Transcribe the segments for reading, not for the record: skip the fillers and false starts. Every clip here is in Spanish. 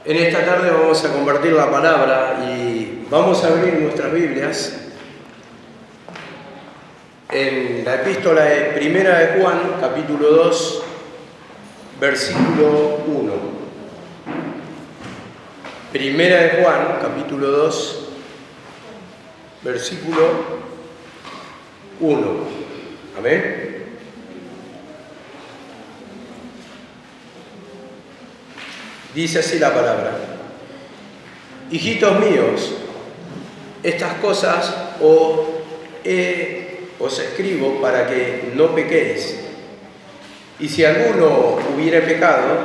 En esta tarde vamos a compartir la palabra y vamos a abrir nuestras Biblias en la epístola de Primera de Juan, capítulo 2, versículo 1. Primera de Juan, capítulo 2, versículo 1. Amén. Dice así la palabra: hijitos míos, estas cosas os escribo para que no pequéis. Y si alguno hubiere pecado,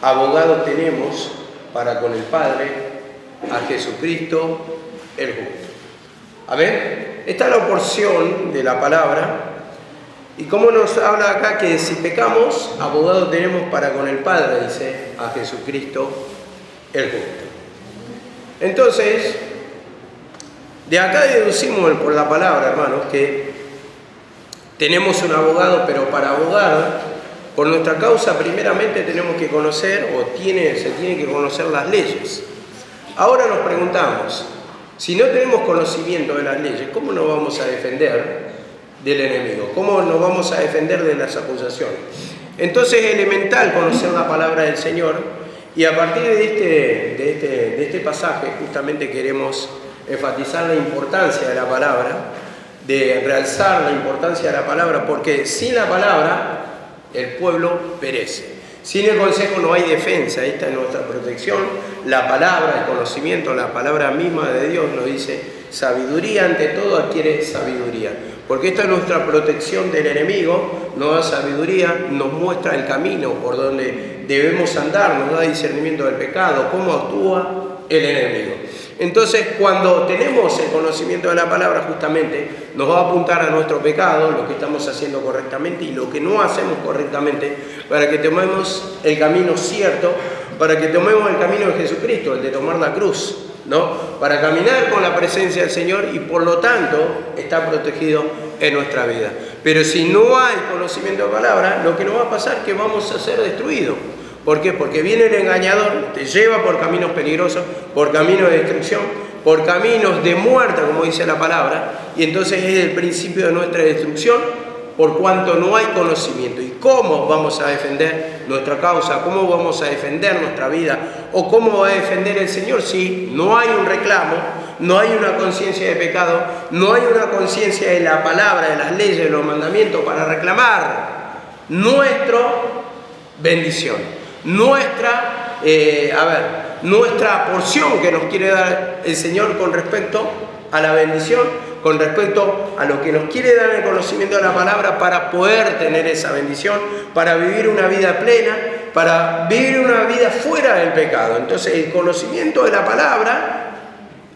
abogado tenemos para con el Padre, a Jesucristo el justo. Amén. Esta es la porción de la palabra. Y cómo nos habla acá que si pecamos, abogado tenemos para con el Padre, dice, a Jesucristo el justo. Entonces, de acá deducimos por la palabra, hermanos, que tenemos un abogado, pero para abogar por nuestra causa primeramente tenemos que conocer, se tiene que conocer las leyes. Ahora nos preguntamos, si no tenemos conocimiento de las leyes, ¿cómo nos vamos a defender del enemigo? ¿Cómo nos vamos a defender de las acusaciones? Entonces es elemental conocer la palabra del Señor, y a partir de este pasaje justamente queremos enfatizar la importancia de la palabra, de realzar la importancia de la palabra, porque sin la palabra el pueblo perece. Sin el consejo no hay defensa. Esta es nuestra protección. La palabra, el conocimiento, la palabra misma de Dios nos dice: sabiduría ante todo adquiere sabiduría. Porque esta es nuestra protección del enemigo, nos da sabiduría, nos muestra el camino por donde debemos andar, nos da discernimiento del pecado, cómo actúa el enemigo. Entonces, cuando tenemos el conocimiento de la palabra, justamente nos va a apuntar a nuestro pecado, lo que estamos haciendo correctamente y lo que no hacemos correctamente, para que tomemos el camino cierto, para que tomemos el camino de Jesucristo, el de tomar la cruz, ¿no? Para caminar con la presencia del Señor, y por lo tanto está protegido en nuestra vida. Pero si no hay conocimiento de palabra, lo que nos va a pasar es que vamos a ser destruidos. ¿Por qué? Porque viene el engañador, te lleva por caminos peligrosos, por caminos de destrucción, por caminos de muerte, como dice la palabra, y entonces es el principio de nuestra destrucción, por cuanto no hay conocimiento. ¿Y cómo vamos a defender nuestra causa? ¿Cómo vamos a defender nuestra vida? ¿O cómo va a defender el Señor si no hay un reclamo, no hay una conciencia de pecado, no hay una conciencia de la palabra, de las leyes, de los mandamientos para reclamar nuestra bendición? Nuestra porción que nos quiere dar el Señor con respecto a la bendición, con respecto a lo que nos quiere dar el conocimiento de la palabra para poder tener esa bendición, para vivir una vida plena, para vivir una vida fuera del pecado. Entonces el conocimiento de la palabra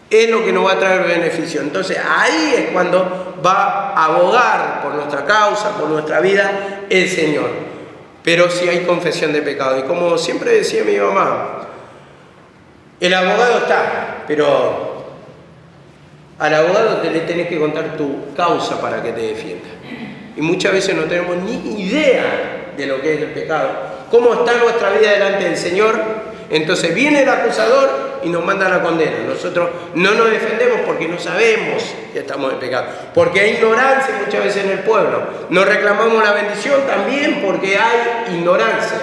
es lo que nos va a traer beneficio. Entonces ahí es cuando va a abogar por nuestra causa, por nuestra vida, el Señor. Pero si hay confesión de pecado. Y como siempre decía mi mamá, el abogado está, pero al abogado le tenés que contar tu causa para que te defienda. Y muchas veces no tenemos ni idea de lo que es el pecado, cómo está nuestra vida delante del Señor. Entonces viene el acusador y nos manda a la condena. Nosotros no nos defendemos porque no sabemos que estamos en pecado, porque hay ignorancia muchas veces en el pueblo. No reclamamos la bendición también porque hay ignorancia.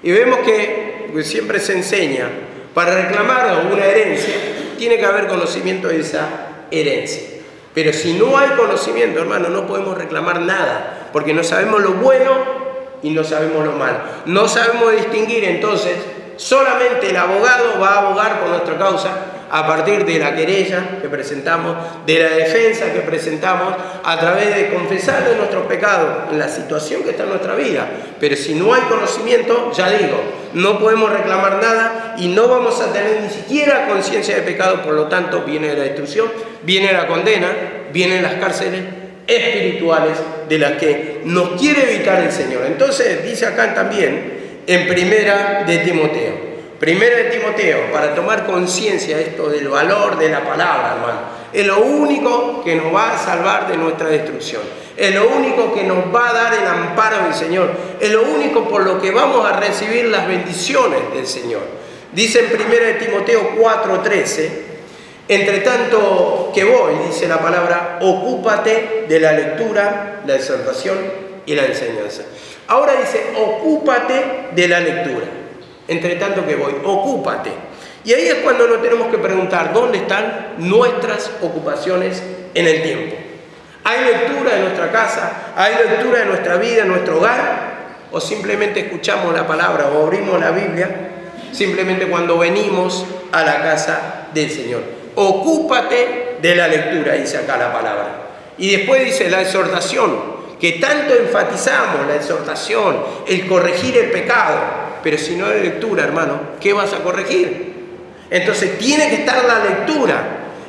Y vemos que pues, siempre se enseña, para reclamar una herencia tiene que haber conocimiento de esa herencia. Pero si no hay conocimiento, hermano, no podemos reclamar nada, porque no sabemos lo bueno y no sabemos lo malo. No sabemos distinguir. Entonces solamente el abogado va a abogar por nuestra causa a partir de la querella que presentamos, de la defensa que presentamos, a través de confesar de nuestros pecados en la situación que está en nuestra vida. Pero si no hay conocimiento, ya digo, no podemos reclamar nada y no vamos a tener ni siquiera conciencia de pecado. Por lo tanto, viene la destrucción, viene la condena, vienen las cárceles espirituales de las que nos quiere evitar el Señor. Entonces dice acá también en Primera de Timoteo, para tomar conciencia de esto, del valor de la palabra, hermano. Es lo único que nos va a salvar de nuestra destrucción. Es lo único que nos va a dar el amparo del Señor. Es lo único por lo que vamos a recibir las bendiciones del Señor. Dice en 1 Timoteo 4:13, entre tanto que voy, dice la palabra, ocúpate de la lectura, la exhortación y la enseñanza. Ahora dice, ocúpate de la lectura. Entre tanto que voy, ocúpate. Y ahí es cuando nos tenemos que preguntar, ¿dónde están nuestras ocupaciones en el tiempo? ¿Hay lectura en nuestra casa? ¿Hay lectura en nuestra vida, en nuestro hogar? ¿O simplemente escuchamos la palabra o abrimos la Biblia simplemente cuando venimos a la casa del Señor? Ocúpate de la lectura, dice acá la palabra. Y después dice la exhortación, que tanto enfatizamos, la exhortación, el corregir el pecado. Pero si no hay lectura, hermano, ¿qué vas a corregir? Entonces tiene que estar la lectura.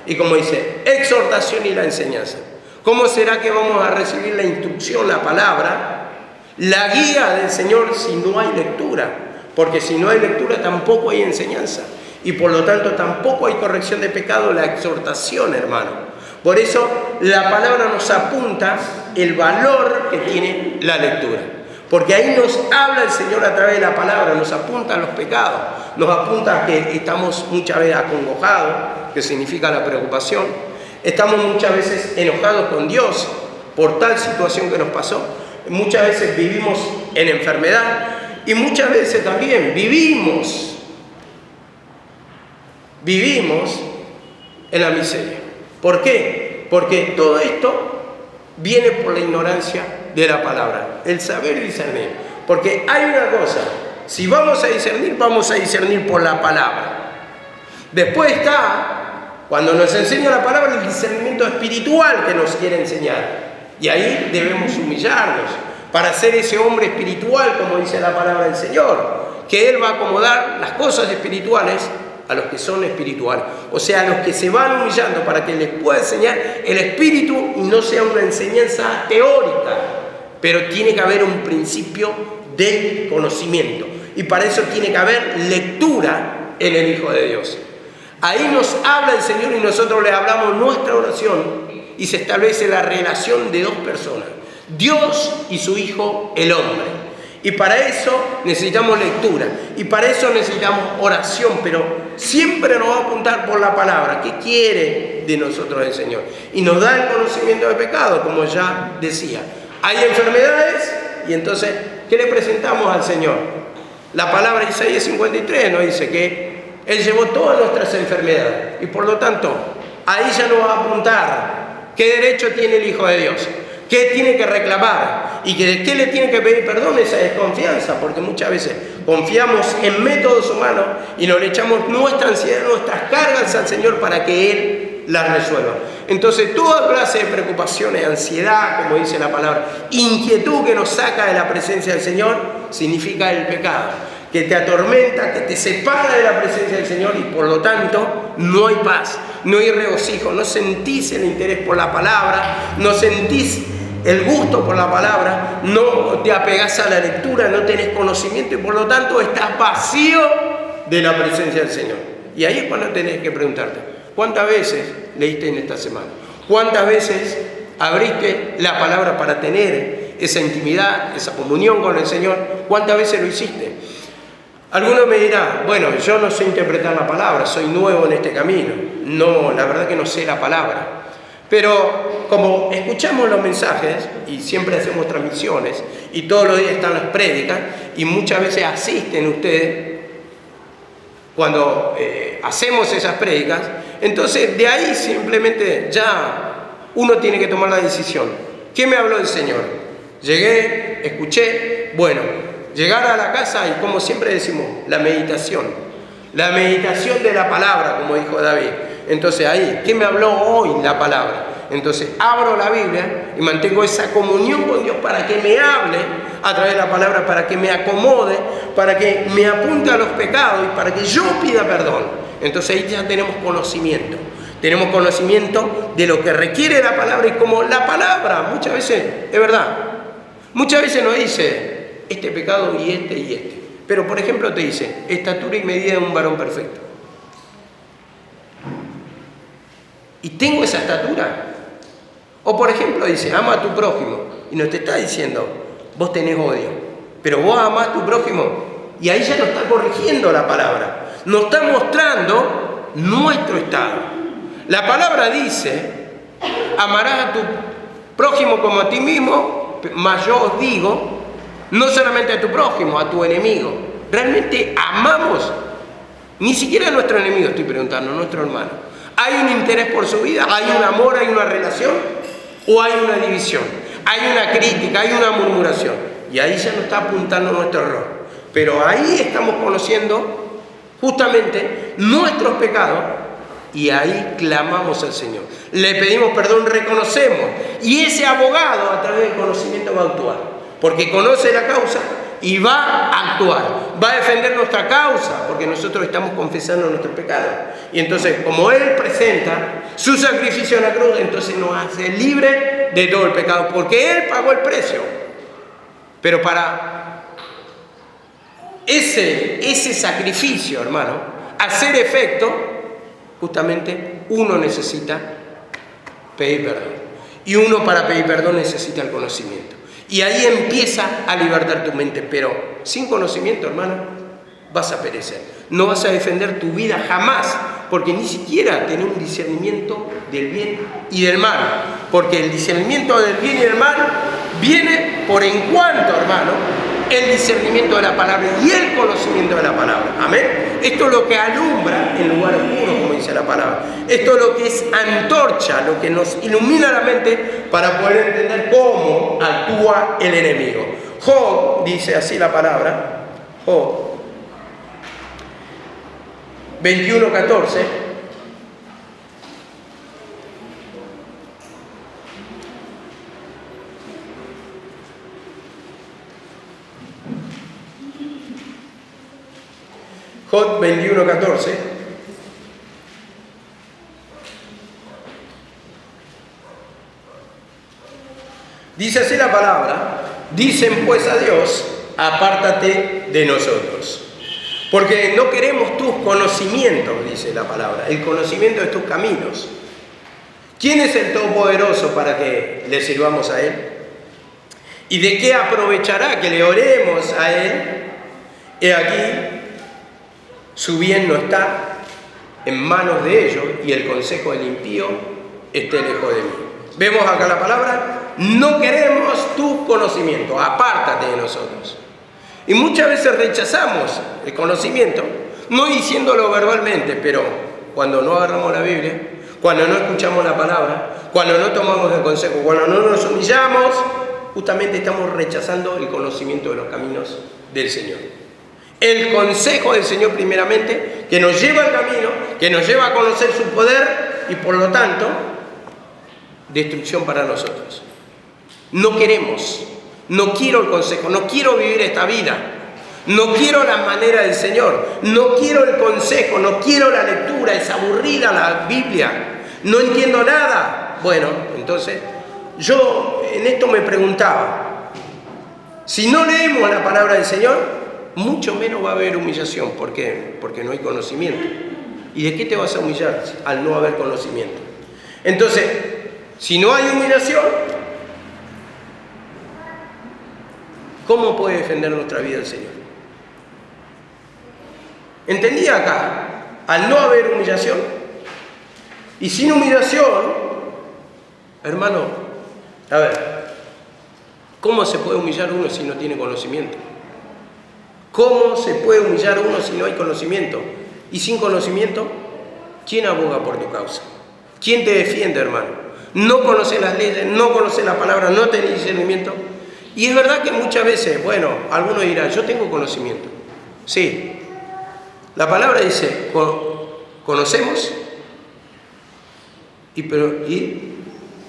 Y como dice, exhortación y la enseñanza. ¿Cómo será que vamos a recibir la instrucción, la palabra, la guía del Señor si no hay lectura? Porque si no hay lectura tampoco hay enseñanza. Y por lo tanto tampoco hay corrección de pecado, la exhortación, hermano. Por eso la palabra nos apunta el valor que tiene la lectura. Porque ahí nos habla el Señor a través de la palabra, nos apunta a los pecados, nos apunta a que estamos muchas veces acongojados, que significa la preocupación. Estamos muchas veces enojados con Dios por tal situación que nos pasó. Muchas veces vivimos en enfermedad y muchas veces también vivimos en la miseria. ¿Por qué? Porque todo esto viene por la ignorancia de la palabra, el saber discernir. Porque hay una cosa, si vamos a discernir por la palabra. Después está, cuando nos enseña la palabra, el discernimiento espiritual que nos quiere enseñar. Y ahí debemos humillarnos para ser ese hombre espiritual, como dice la palabra del Señor, que Él va a acomodar las cosas espirituales a los que son espirituales, o sea, a los que se van humillando para que les pueda enseñar el espíritu y no sea una enseñanza teórica, pero tiene que haber un principio de conocimiento y para eso tiene que haber lectura en el Hijo de Dios. Ahí nos habla el Señor y nosotros le hablamos nuestra oración y se establece la relación de dos personas, Dios y su Hijo, el hombre. Y para eso necesitamos lectura, y para eso necesitamos oración, pero siempre nos va a apuntar por la palabra. ¿Qué quiere de nosotros el Señor? Y nos da el conocimiento del pecado, como ya decía. Hay enfermedades, y entonces, ¿qué le presentamos al Señor? La palabra de Isaías 53 nos dice que Él llevó todas nuestras enfermedades, y por lo tanto, ahí ya nos va a apuntar qué derecho tiene el Hijo de Dios. ¿Qué tiene que reclamar? ¿Y qué le tiene que pedir perdón? Esa desconfianza, porque muchas veces confiamos en métodos humanos y nos le echamos nuestra ansiedad, nuestras cargas al Señor para que Él las resuelva. Entonces, toda clase de preocupaciones, ansiedad, como dice la palabra, inquietud que nos saca de la presencia del Señor, significa el pecado, que te atormenta, que te separa de la presencia del Señor y por lo tanto no hay paz, no hay regocijo, no sentís el interés por la palabra, no sentís el gusto por la palabra, no te apegás a la lectura, no tenés conocimiento y por lo tanto estás vacío de la presencia del Señor. Y ahí es cuando tenés que preguntarte, ¿cuántas veces leíste en esta semana? ¿Cuántas veces abriste la palabra para tener esa intimidad, esa comunión con el Señor? ¿Cuántas veces lo hiciste? Algunos me dirán, bueno, yo no sé interpretar la palabra, soy nuevo en este camino. No, la verdad que no sé la palabra. Pero como escuchamos los mensajes y siempre hacemos transmisiones y todos los días están las prédicas y muchas veces asisten ustedes cuando hacemos esas prédicas, entonces de ahí simplemente ya uno tiene que tomar la decisión. ¿Qué me habló el Señor? Llegué, escuché, bueno, llegar a la casa y como siempre decimos, la meditación de la palabra, como dijo David. Entonces ahí, ¿qué me habló hoy la palabra? Entonces abro la Biblia y mantengo esa comunión con Dios para que me hable a través de la palabra, para que me acomode, para que me apunte a los pecados y para que yo pida perdón. Entonces ahí ya tenemos conocimiento de lo que requiere la palabra y como la palabra muchas veces, es verdad, muchas veces nos dice este pecado y este, pero por ejemplo te dice estatura y medida de un varón perfecto. ¿Y tengo esa estatura? O por ejemplo dice, ama a tu prójimo. Y no te está diciendo, vos tenés odio. Pero vos amás a tu prójimo. Y ahí ya no está corrigiendo la palabra. nos está mostrando nuestro estado. La palabra dice, amarás a tu prójimo como a ti mismo, mas yo os digo, no solamente a tu prójimo, a tu enemigo. ¿Realmente amamos? Ni siquiera a nuestro enemigo, estoy preguntando, a nuestro hermano. ¿Hay un interés por su vida? ¿Hay un amor? ¿Hay una relación? ¿O hay una división? ¿Hay una crítica? ¿Hay una murmuración? Y ahí ya nos está apuntando nuestro error. Pero ahí estamos conociendo justamente nuestros pecados y ahí clamamos al Señor. Le pedimos perdón, reconocemos. Y ese abogado a través del conocimiento va a actuar. Porque conoce la causa y va a actuar. Va a defender nuestra causa porque nosotros estamos confesando nuestro pecado. Y entonces, como Él presenta su sacrificio en la cruz, entonces nos hace libre de todo el pecado. Porque Él pagó el precio. Pero para ese sacrificio, hermano, hacer efecto, justamente uno necesita pedir perdón. Y uno para pedir perdón necesita el conocimiento. Y ahí empieza a libertar tu mente. Pero sin conocimiento, hermano, vas a perecer. No vas a defender tu vida jamás, porque ni siquiera tenés un discernimiento del bien y del mal. Porque el discernimiento del bien y del mal viene por en cuanto, hermano, el discernimiento de la palabra y el conocimiento de la palabra. Amén. Esto es lo que alumbra en lugar oscuro, como dice la palabra. Esto es lo que es antorcha, lo que nos ilumina la mente para poder entender cómo actúa el enemigo. Job, dice así la palabra, Job 21:14. Job 21:14. Dice así la palabra, dicen pues a Dios, apártate de nosotros. Porque no queremos tus conocimientos, dice la palabra, el conocimiento de tus caminos. ¿Quién es el Todopoderoso para que le sirvamos a Él? ¿Y de qué aprovechará que le oremos a Él? He aquí, su bien no está en manos de ellos y el consejo del impío esté lejos de mí. Vemos acá la palabra, no queremos tus conocimientos, apártate de nosotros. Y muchas veces rechazamos el conocimiento, no diciéndolo verbalmente, pero cuando no agarramos la Biblia, cuando no escuchamos la palabra, cuando no tomamos el consejo, cuando no nos humillamos, justamente estamos rechazando el conocimiento de los caminos del Señor. El consejo del Señor primeramente, que nos lleva al camino, que nos lleva a conocer su poder y por lo tanto, destrucción para nosotros. No queremos, no quiero el consejo, no quiero vivir esta vida, no quiero la manera del Señor, no quiero el consejo, no quiero la lectura, es aburrida la Biblia, no entiendo nada. Bueno, entonces yo en esto me preguntaba, si no leemos la palabra del Señor, mucho menos va a haber humillación. ¿Por qué? Porque no hay conocimiento. ¿Y de qué te vas a humillar al no haber conocimiento? Entonces, si no hay humillación, ¿cómo puede defender nuestra vida el Señor? ¿Entendí acá? Al no haber humillación. Y sin humillación, hermano, a ver, ¿cómo se puede humillar uno si no tiene conocimiento? ¿Cómo se puede humillar uno si no hay conocimiento? Y sin conocimiento, ¿quién aboga por tu causa? ¿Quién te defiende, hermano? No conoces las leyes, no conoces la palabra, no tenés discernimiento. Y es verdad que muchas veces, bueno, algunos dirán, yo tengo conocimiento. Sí, la palabra dice, conocemos y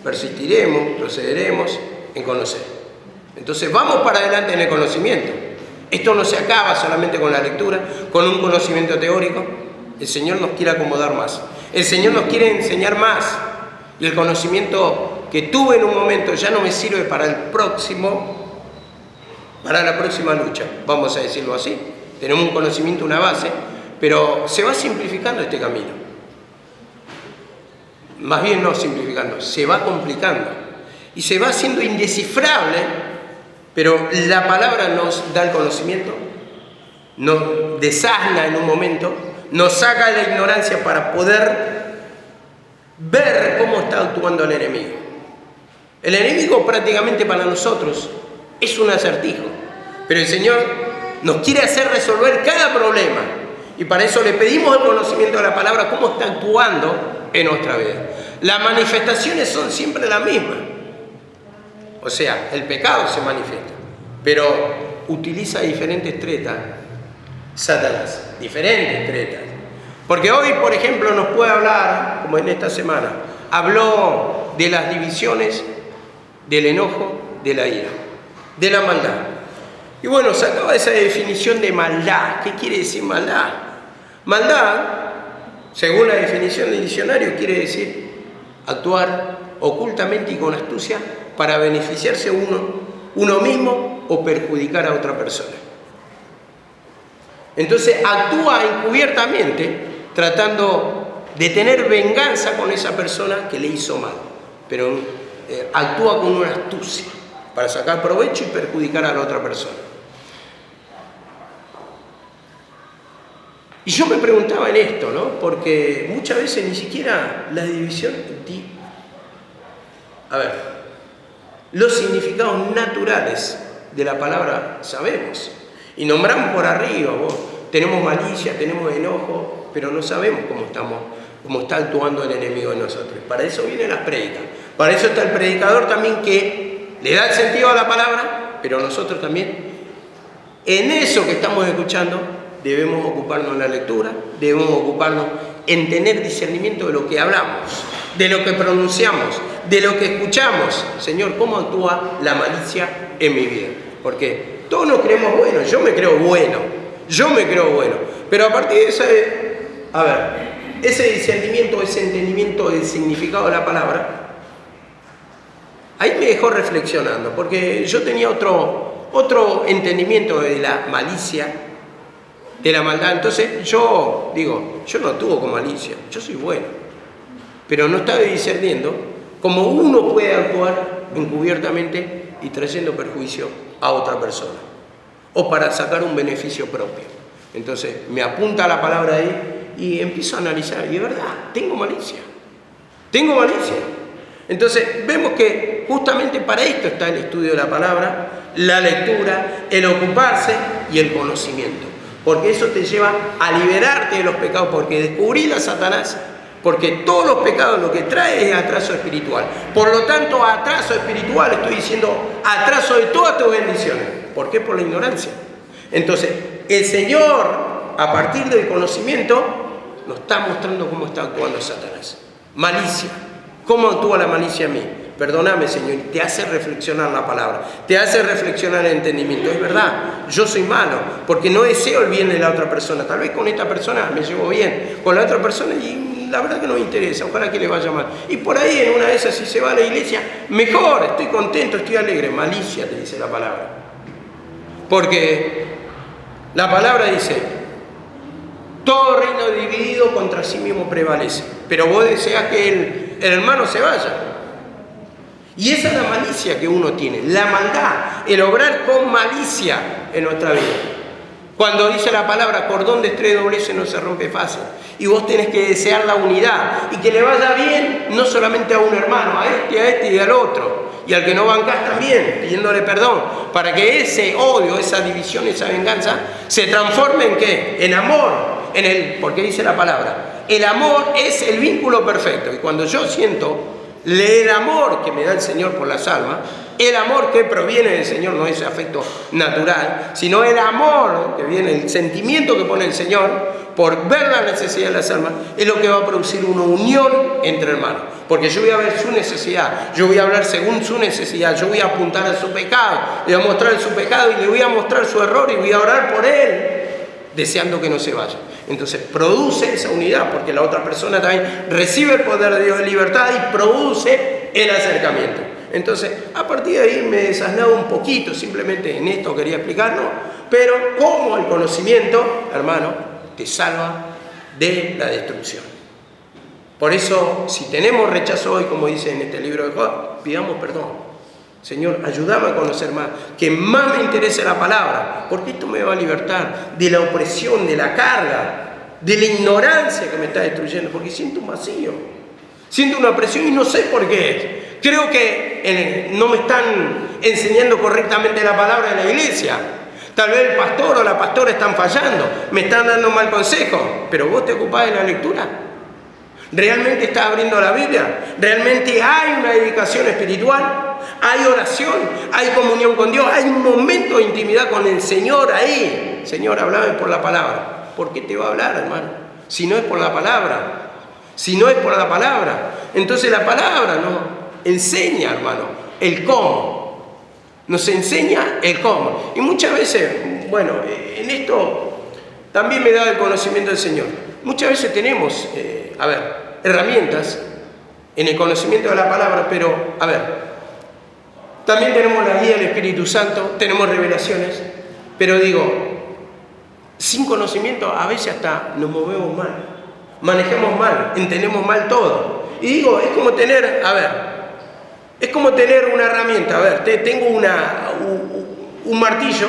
persistiremos, procederemos en conocer. Entonces vamos para adelante en el conocimiento. Esto no se acaba solamente con la lectura, con un conocimiento teórico. El Señor nos quiere acomodar más. El Señor nos quiere enseñar más. Y el conocimiento que tuve en un momento ya no me sirve para la próxima lucha, vamos a decirlo así. Tenemos un conocimiento, una base, pero se va simplificando este camino. Más bien no simplificando, se va complicando. Y se va haciendo indescifrable. Pero la palabra nos da el conocimiento, nos desasna en un momento, nos saca de la ignorancia para poder ver cómo está actuando el enemigo. El enemigo prácticamente para nosotros es un acertijo, pero el Señor nos quiere hacer resolver cada problema, y para eso le pedimos el conocimiento de la palabra, cómo está actuando en nuestra vida. Las manifestaciones son siempre las mismas, o sea, el pecado se manifiesta, pero utiliza diferentes tretas Satanás, diferentes tretas. Porque hoy, por ejemplo, nos puede hablar, como en esta semana, habló de las divisiones, del enojo, de la ira, de la maldad. Y bueno, sacaba esa definición de maldad. ¿Qué quiere decir maldad? Maldad, según la definición del diccionario, quiere decir actuar ocultamente y con astucia para beneficiarse uno mismo o perjudicar a otra persona. Entonces actúa encubiertamente tratando de tener venganza con esa persona que le hizo mal, pero actúa con una astucia para sacar provecho y perjudicar a la otra persona. Y yo me preguntaba en esto, ¿no? Porque muchas veces ni siquiera la división... A ver, los significados naturales de la palabra sabemos. Y nombramos por arriba, tenemos malicia, tenemos enojo, pero no sabemos cómo está actuando el enemigo en nosotros. Para eso vienen las prédicas. Para eso está el predicador también, que le da el sentido a la palabra, pero nosotros también, en eso que estamos escuchando, debemos ocuparnos en la lectura, debemos ocuparnos en tener discernimiento de lo que hablamos, de lo que pronunciamos, de lo que escuchamos. Señor, ¿cómo actúa la malicia en mi vida? Porque todos nos creemos buenos, yo me creo bueno, pero a partir de ese discernimiento, ese entendimiento del significado de la palabra, ahí me dejó reflexionando, porque yo tenía otro entendimiento de la malicia, de la maldad. Entonces yo digo, yo no actúo con malicia, yo soy bueno, pero no estaba discerniendo cómo uno puede actuar encubiertamente y trayendo perjuicio a otra persona, o para sacar un beneficio propio. Entonces me apunta la palabra ahí y empiezo a analizar, y es verdad, tengo malicia. Entonces vemos que justamente para esto está el estudio de la palabra, la lectura, el ocuparse y el conocimiento, porque eso te lleva a liberarte de los pecados, porque descubrir a Satanás, porque todos los pecados lo que trae es atraso espiritual. Por lo tanto, atraso espiritual, estoy diciendo atraso de todas tus bendiciones. ¿Por qué? Por la ignorancia. Entonces, el Señor, a partir del conocimiento, nos está mostrando cómo está actuando Satanás. Malicia. ¿Cómo actúa la malicia en mí? Perdóname, Señor, y te hace reflexionar la palabra, te hace reflexionar el entendimiento. Es verdad, yo soy malo, porque no deseo el bien de la otra persona. Tal vez con esta persona me llevo bien, con la otra persona y la verdad que no me interesa, ojalá que le vaya mal. Y por ahí, en una de esas, si se va a la iglesia, mejor, estoy contento, estoy alegre. Malicia, te dice la palabra. Porque la palabra dice, todo reino dividido contra sí mismo prevalece, pero vos deseas que el hermano se vaya. Y esa es la malicia que uno tiene, la maldad, el obrar con malicia en nuestra vida. Cuando dice la palabra, cordón de tres dobleces no se rompe fácil. Y vos tenés que desear la unidad y que le vaya bien no solamente a un hermano, a este y al otro. Y al que no bancás también, pidiéndole perdón, para que ese odio, esa división, esa venganza, se transforme en ¿qué? En amor, porque dice la palabra, el amor es el vínculo perfecto. Y cuando yo siento el amor que me da el Señor por las almas, el amor que proviene del Señor, no es afecto natural, sino el amor que viene, el sentimiento que pone el Señor por ver la necesidad de las almas, es lo que va a producir una unión entre hermanos. Porque yo voy a ver su necesidad, yo voy a hablar según su necesidad, yo voy a apuntar a su pecado, le voy a mostrar su pecado y le voy a mostrar su error y voy a orar por él, deseando que no se vaya. Entonces produce esa unidad, porque la otra persona también recibe el poder de Dios de libertad y produce el acercamiento. Entonces, a partir de ahí me desaslado un poquito, simplemente en esto quería explicarlo, pero cómo el conocimiento, hermano, te salva de la destrucción. Por eso, si tenemos rechazo hoy, como dice en este libro de Job, pidamos perdón. Señor, ayúdame a conocer más, que más me interese la palabra, porque esto me va a libertar de la opresión, de la carga de la ignorancia que me está destruyendo, porque siento un vacío, siento una presión y no sé por qué es. Creo que no me están enseñando correctamente la palabra de la iglesia. Tal vez el pastor o la pastora están fallando, me están dando mal consejo, pero vos te ocupás de la lectura. ¿Realmente estás abriendo la Biblia? ¿Realmente hay una dedicación espiritual? ¿Hay oración? ¿Hay comunión con Dios? ¿Hay un momento de intimidad con el Señor ahí? Señor, háblame por la palabra. ¿Por qué te va a hablar, hermano? Si no es por la palabra. Si no es por la palabra. Entonces la palabra nos enseña, hermano, el cómo. Nos enseña el cómo. Y muchas veces, bueno, en esto también me da el conocimiento del Señor. Muchas veces tenemos, herramientas en el conocimiento de la palabra, pero, también tenemos la guía del Espíritu Santo, tenemos revelaciones, pero digo, sin conocimiento a veces hasta nos movemos mal, manejamos mal, entendemos mal todo. Y digo, es como tener, es como tener una herramienta. Tengo un martillo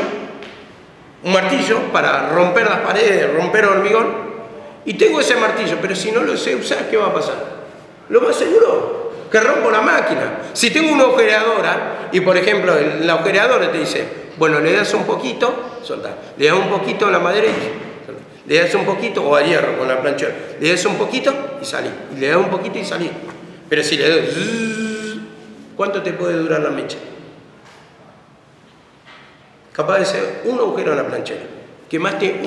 para romper las paredes, romper hormigón, y tengo ese martillo, pero si no lo sé usar, ¿qué va a pasar? Lo más seguro, que rompo la máquina. Si tengo una agujereadora, y por ejemplo, la agujereadora te dice, bueno, le das un poquito, soltá, le das un poquito a la madera y le das un poquito, o a hierro con la planchera, le das un poquito y salí, y le das un poquito y salí. Pero si le das, ¿cuánto te puede durar la mecha? Capaz de ser un agujero en la planchera. Quemaste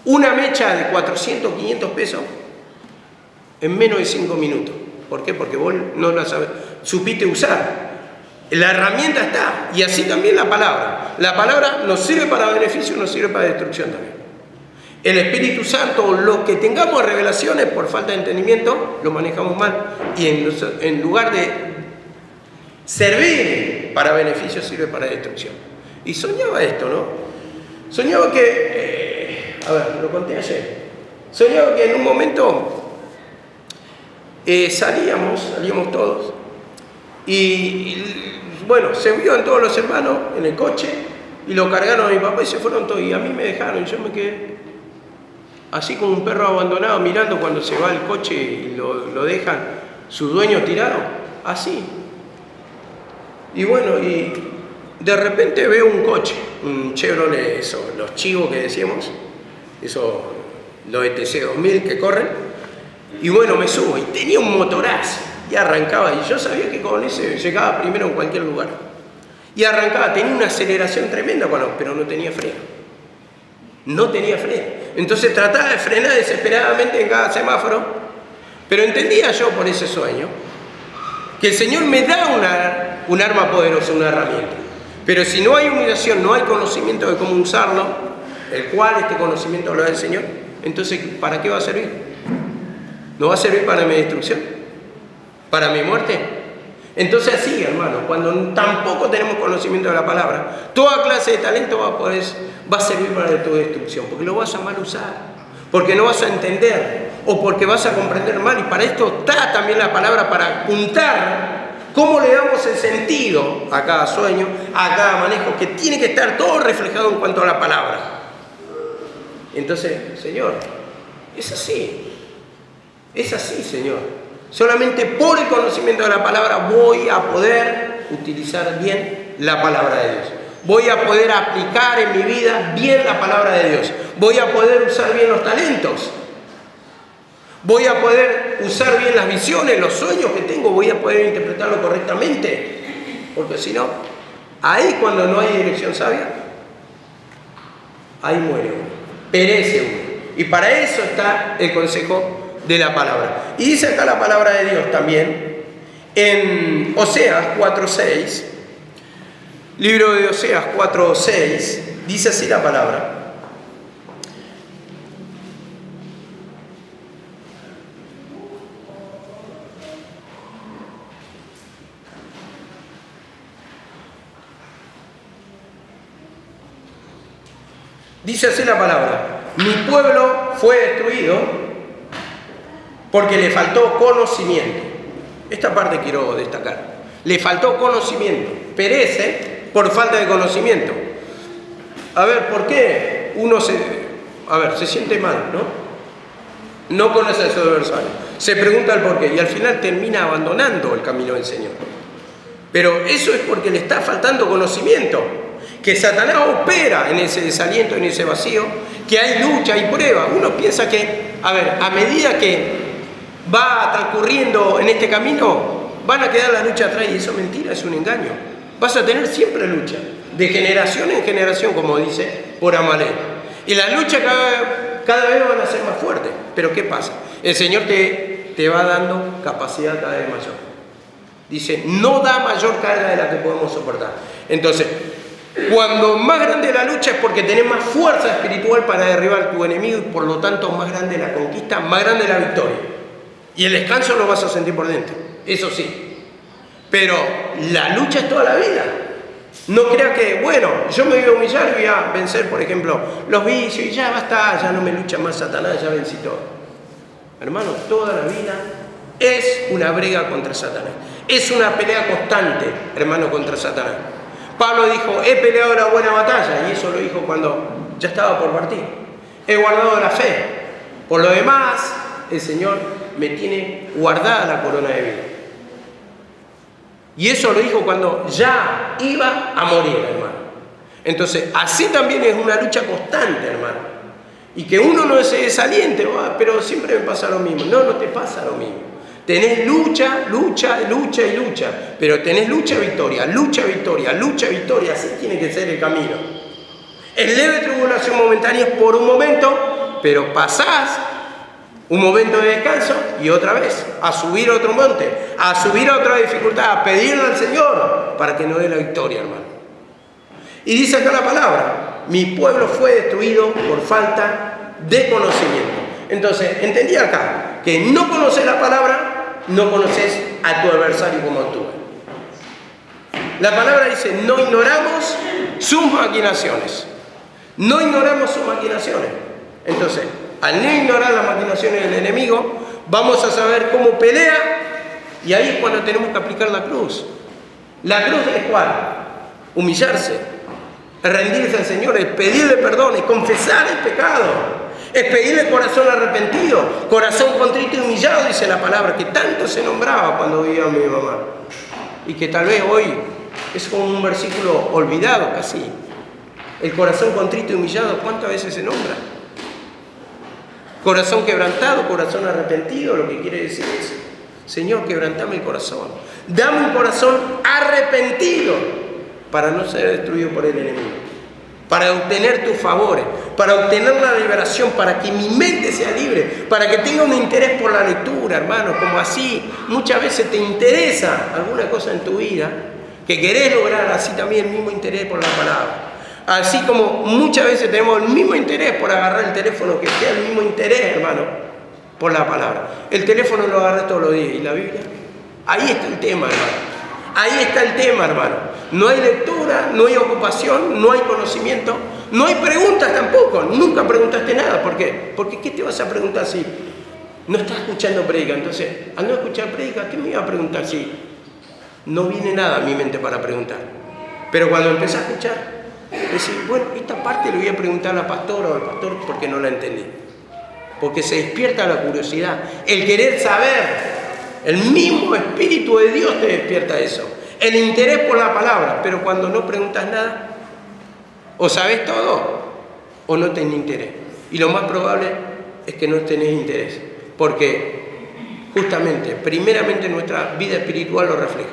una mecha de 400, 500 pesos en menos de 5 minutos. ¿Por qué? Porque vos no la supiste usar. La herramienta está, y así también la palabra. La palabra nos sirve para beneficio, nos sirve para destrucción también. El Espíritu Santo, lo que tengamos revelaciones por falta de entendimiento, lo manejamos mal. Y en lugar de servir para beneficio, sirve para destrucción. Y soñaba esto, ¿no? Soñaba que, lo conté ayer. Soñaba que en un momento salíamos todos. Y bueno, se vio en todos los hermanos en el coche y lo cargaron a mi papá y se fueron todos. Y a mí me dejaron, y yo me quedé así como un perro abandonado mirando cuando se va el coche y lo dejan su dueño tirado. Así. Y bueno, y de repente veo un coche, un Chevrolet, los chivos que decíamos, los ETC 2000 que corren, y bueno, me subo, y tenía un motorazo, y arrancaba, y yo sabía que con ese llegaba primero en cualquier lugar, y arrancaba, tenía una aceleración tremenda, pero no tenía freno, entonces trataba de frenar desesperadamente en cada semáforo, pero entendía yo por ese sueño, que el Señor me da un arma poderosa, una herramienta. Pero si no hay humillación, no hay conocimiento de cómo usarlo, el cual este conocimiento lo da el Señor, entonces ¿para qué va a servir? ¿No va a servir para mi destrucción? ¿Para mi muerte? Entonces así, hermano, cuando tampoco tenemos conocimiento de la palabra, toda clase de talento va a servir para tu destrucción, porque lo vas a mal usar, porque no vas a entender, o porque vas a comprender mal, y para esto está también la palabra, para apuntar cómo le damos el sentido a cada sueño, a cada manejo, que tiene que estar todo reflejado en cuanto a la palabra. Entonces, Señor, es así, Señor. Solamente por el conocimiento de la palabra voy a poder utilizar bien la palabra de Dios. Voy a poder aplicar en mi vida bien la palabra de Dios. Voy a poder usar bien los talentos. Voy a poder usar bien las visiones, los sueños que tengo, voy a poder interpretarlo correctamente. Porque si no, ahí cuando no hay dirección sabia, ahí muere uno, perece uno. Y para eso está el consejo de la palabra. Y dice acá la palabra de Dios también, en Oseas 4:6, libro de Oseas 4:6, dice así la palabra. Dice así la palabra: mi pueblo fue destruido porque le faltó conocimiento. Esta parte quiero destacar. Le faltó conocimiento. Perece por falta de conocimiento. ¿Por qué uno se siente mal, ¿no? No conoce a su adversario. Se pregunta el porqué y al final termina abandonando el camino del Señor. Pero eso es porque le está faltando conocimiento. Que Satanás opera en ese desaliento, en ese vacío, que hay lucha y prueba. Uno piensa que, a medida que va transcurriendo en este camino, van a quedar la lucha atrás y eso es mentira, es un engaño. Vas a tener siempre lucha, de generación en generación, como dice, por Amalek. Y las luchas cada vez van a ser más fuertes. Pero ¿qué pasa? El Señor te va dando capacidad cada vez mayor. Dice, no da mayor carga de la que podemos soportar. Entonces, cuando más grande la lucha es porque tenés más fuerza espiritual para derribar a tu enemigo y por lo tanto más grande la conquista, más grande la victoria. Y el descanso lo vas a sentir por dentro, eso sí. Pero la lucha es toda la vida. No creas que, bueno, yo me voy a humillar y voy a vencer, por ejemplo, los vicios y ya basta, ya no me lucha más Satanás, ya vencí todo. Hermano, toda la vida es una brega contra Satanás. Es una pelea constante, hermano, contra Satanás. Pablo dijo, he peleado la buena batalla, y eso lo dijo cuando ya estaba por partir. He guardado la fe. Por lo demás, el Señor me tiene guardada la corona de vida. Y eso lo dijo cuando ya iba a morir, hermano. Entonces, así también es una lucha constante, hermano. Y que uno no se desaliente, pero siempre me pasa lo mismo. No, no te pasa lo mismo. Tenés lucha, lucha, lucha y lucha. Pero tenés lucha, victoria, lucha, victoria, lucha, victoria. Así tiene que ser el camino. Es leve tribulación momentánea por un momento, pero pasás un momento de descanso y otra vez a subir a otro monte, a subir a otra dificultad, a pedirle al Señor para que nos dé la victoria, hermano. Y dice acá la palabra, mi pueblo fue destruido por falta de conocimiento. Entonces, entendí acá que no conoces la palabra, no conoces a tu adversario como actúa. La palabra dice, no ignoramos sus maquinaciones. No ignoramos sus maquinaciones. Entonces, al no ignorar las maquinaciones del enemigo, vamos a saber cómo pelea y ahí es cuando tenemos que aplicar la cruz. ¿La cruz es cuál? Humillarse, rendirse al Señor, es pedirle perdón, es confesar el pecado. Es pedirle corazón arrepentido, corazón contrito y humillado, dice la palabra, que tanto se nombraba cuando vivía mi mamá. Y que tal vez hoy es como un versículo olvidado casi. El corazón contrito y humillado, ¿cuántas veces se nombra? Corazón quebrantado, corazón arrepentido, lo que quiere decir es, Señor, quebrantame el corazón. Dame un corazón arrepentido para no ser destruido por el enemigo. Para obtener tus favores, para obtener la liberación, para que mi mente sea libre, para que tenga un interés por la lectura, hermano, como así muchas veces te interesa alguna cosa en tu vida, que querés lograr así también el mismo interés por la palabra. Así como muchas veces tenemos el mismo interés por agarrar el teléfono, que sea el mismo interés, hermano, por la palabra. El teléfono lo agarras todos los días, ¿y la Biblia? Ahí está el tema, hermano. Ahí está el tema, hermano. No hay lectura, no hay ocupación, no hay conocimiento, no hay preguntas tampoco. Nunca preguntaste nada. ¿Por qué? Porque ¿qué te vas a preguntar si no estás escuchando prédica? Entonces, al no escuchar prédica, ¿qué me iba a preguntar si no viene nada a mi mente para preguntar? Pero cuando empecé a escuchar, decís, bueno, esta parte le voy a preguntar a la pastora o al pastor porque no la entendí. Porque se despierta la curiosidad, el querer saber. El mismo Espíritu de Dios te despierta eso. El interés por la palabra. Pero cuando no preguntas nada, o sabes todo, o no tenés interés. Y lo más probable es que no tenés interés. Porque justamente, primeramente nuestra vida espiritual lo refleja.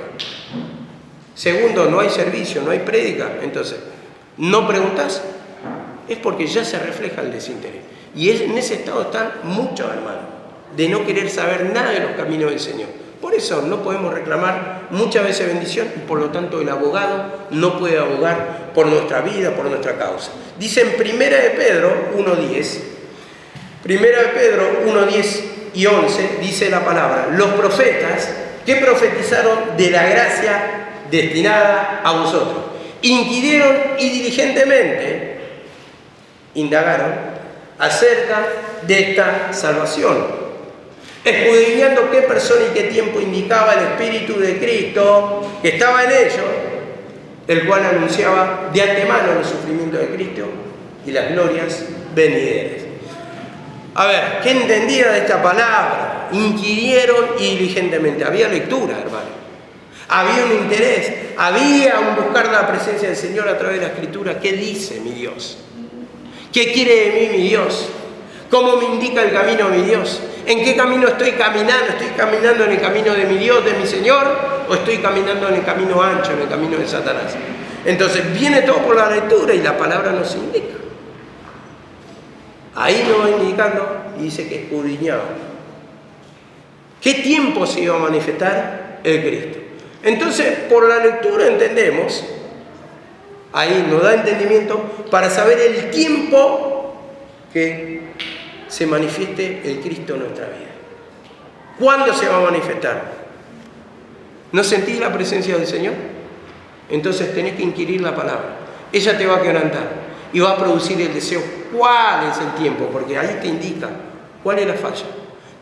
Segundo, no hay servicio, no hay prédica. Entonces, no preguntas, es porque ya se refleja el desinterés. Y en ese estado están muchos hermanos, de no querer saber nada de los caminos del Señor. Por eso no podemos reclamar muchas veces bendición y por lo tanto el abogado no puede abogar por nuestra vida, por nuestra causa. Dice en 1 de Pedro 1:10, 1 de Pedro 1:10 y 11, dice la palabra, los profetas que profetizaron de la gracia destinada a vosotros, inquirieron y diligentemente indagaron acerca de esta salvación, escudriñando qué persona y qué tiempo indicaba el Espíritu de Cristo que estaba en ellos, el cual anunciaba de antemano los sufrimientos de Cristo y las glorias venideras. A ver, ¿qué entendía de esta palabra? Inquirieron y diligentemente. Había lectura, hermano. Había un interés, había un buscar la presencia del Señor a través de la Escritura. ¿Qué dice mi Dios? ¿Qué quiere de mí mi Dios? ¿Cómo me indica el camino mi Dios? ¿En qué camino estoy caminando? ¿Estoy caminando en el camino de mi Dios, de mi Señor? ¿O estoy caminando en el camino ancho, en el camino de Satanás? Entonces viene todo por la lectura y la palabra nos indica. Ahí nos va indicando y dice que escudriñaba. ¿Qué tiempo se iba a manifestar el Cristo? Entonces, por la lectura entendemos, ahí nos da entendimiento para saber el tiempo que se manifieste el Cristo en nuestra vida. ¿Cuándo se va a manifestar? ¿No sentís la presencia del Señor? Entonces tenés que inquirir la palabra. Ella te va a quebrantar y va a producir el deseo. ¿Cuál es el tiempo? Porque ahí te indica cuál es la falla.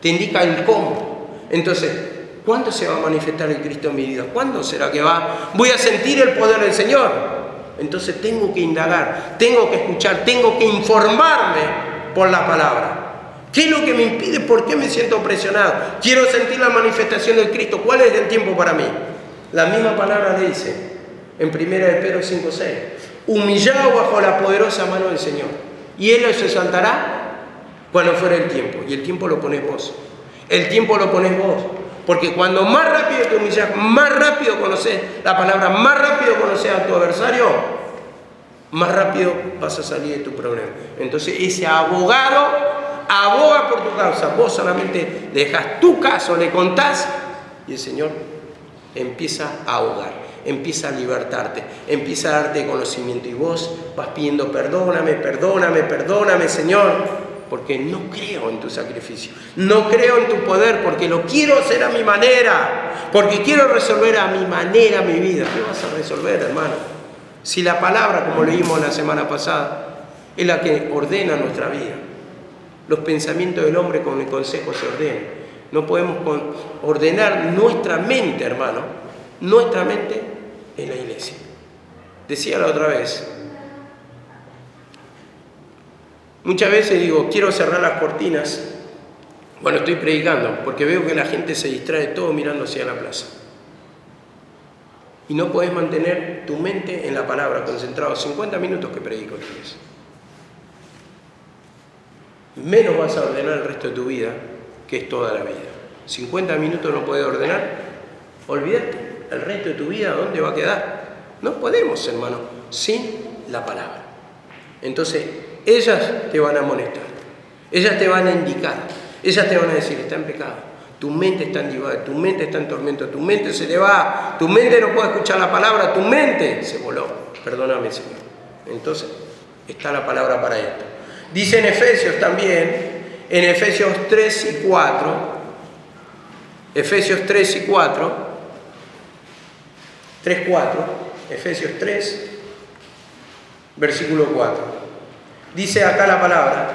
Te indica el cómo. Entonces, ¿cuándo se va a manifestar el Cristo en mi vida? ¿Cuándo será que voy a sentir el poder del Señor? Entonces tengo que indagar, tengo que escuchar, tengo que informarme por la palabra. ¿Qué es lo que me impide? ¿Por qué me siento presionado? Quiero sentir la manifestación del Cristo. ¿Cuál es el tiempo para mí? La misma palabra le dice en 1 Pedro 5:6. Humillado bajo la poderosa mano del Señor. Y Él os exaltará cuando fuera el tiempo. Y el tiempo lo pones vos. El tiempo lo pones vos. Porque cuando más rápido te humillas, más rápido conoces la palabra, más rápido conoces a tu adversario, más rápido vas a salir de tu problema. Entonces ese abogado aboga por tu causa. Vos solamente dejas tu caso, le contás y el Señor empieza a ahogar, empieza a libertarte, empieza a darte conocimiento. Y vos vas pidiendo perdóname, perdóname, perdóname, Señor. Porque no creo en tu sacrificio, no creo en tu poder, porque lo quiero hacer a mi manera, porque quiero resolver a mi manera mi vida. ¿Qué vas a resolver, hermano? Si la palabra, como leímos la semana pasada, es la que ordena nuestra vida. Los pensamientos del hombre con el consejo se ordenan. No podemos ordenar nuestra mente, hermano, nuestra mente en la iglesia. Decía la otra vez, muchas veces digo, quiero cerrar las cortinas cuando estoy predicando, porque veo que la gente se distrae todo mirando hacia la plaza. Y no podés mantener tu mente en la palabra, concentrado 50 minutos que predico. Menos vas a ordenar el resto de tu vida, que es toda la vida. 50 minutos no puedes ordenar, olvídate, el resto de tu vida, ¿dónde va a quedar? No podemos, hermano, sin la palabra. Entonces, ellas te van a amonestar, ellas te van a indicar, ellas te van a decir, está en pecado, tu mente está en divague, tu mente está en tormento, tu mente se le va, tu mente no puede escuchar la palabra, tu mente se voló, perdóname, Señor. Entonces, está la palabra para esto. Dice en Efesios también, en Efesios 3 y 4, Efesios 3 y 4, 3:4, Efesios 3, versículo 4. Dice acá la palabra,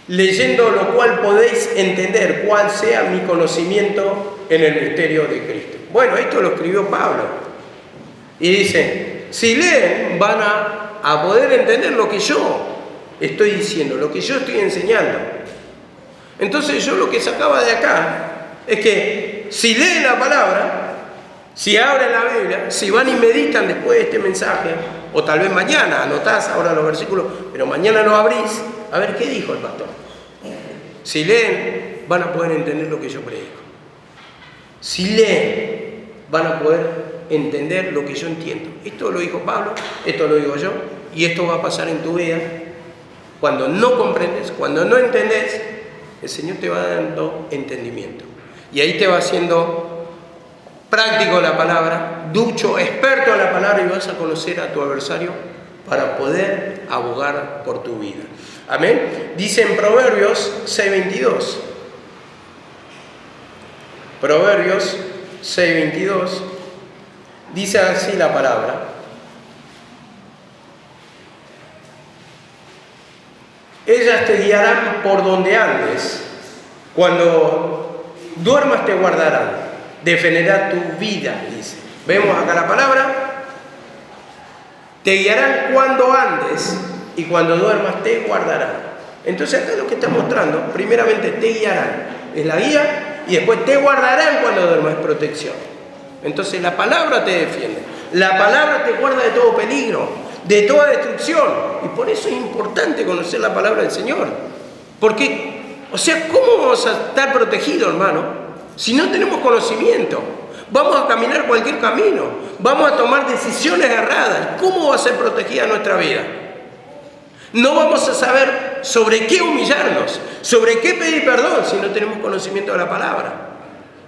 leyendo lo cual podéis entender cuál sea mi conocimiento en el misterio de Cristo. Bueno, esto lo escribió Pablo. Y dice, si leen van a poder entender lo que yo estoy diciendo, lo que yo estoy enseñando. Entonces yo lo que sacaba de acá es que si leen la palabra, si abren la Biblia, si van y meditan después de este mensaje, o tal vez mañana, anotás ahora los versículos, pero mañana lo abrís, a ver qué dijo el pastor. Si leen, van a poder entender lo que yo predico. Si leen, van a poder entender lo que yo entiendo. Esto lo dijo Pablo, esto lo digo yo, y esto va a pasar en tu vida. Cuando no comprendes, cuando no entendés, el Señor te va dando entendimiento. Y ahí te va haciendo práctico la palabra, ducho, experto en la palabra, y vas a conocer a tu adversario para poder abogar por tu vida. Amén. Dice en Proverbios 6:22. Proverbios 6:22. Dice así la palabra. Ellas te guiarán por donde andes. Cuando duermas te guardarán. Defenderá tu vida, dice. Vemos acá la palabra. Te guiarán cuando andes y cuando duermas te guardarán. Entonces acá lo que está mostrando, primeramente te guiarán, es la guía, y después te guardarán cuando duermas, es protección. Entonces la palabra te defiende, la palabra te guarda de todo peligro, de toda destrucción, y por eso es importante conocer la palabra del Señor. Porque, o sea, ¿cómo vamos a estar protegidos, hermano, si no tenemos conocimiento? Vamos a caminar cualquier camino, vamos a tomar decisiones erradas. ¿Cómo va a ser protegida nuestra vida? No vamos a saber sobre qué humillarnos, sobre qué pedir perdón si no tenemos conocimiento de la palabra.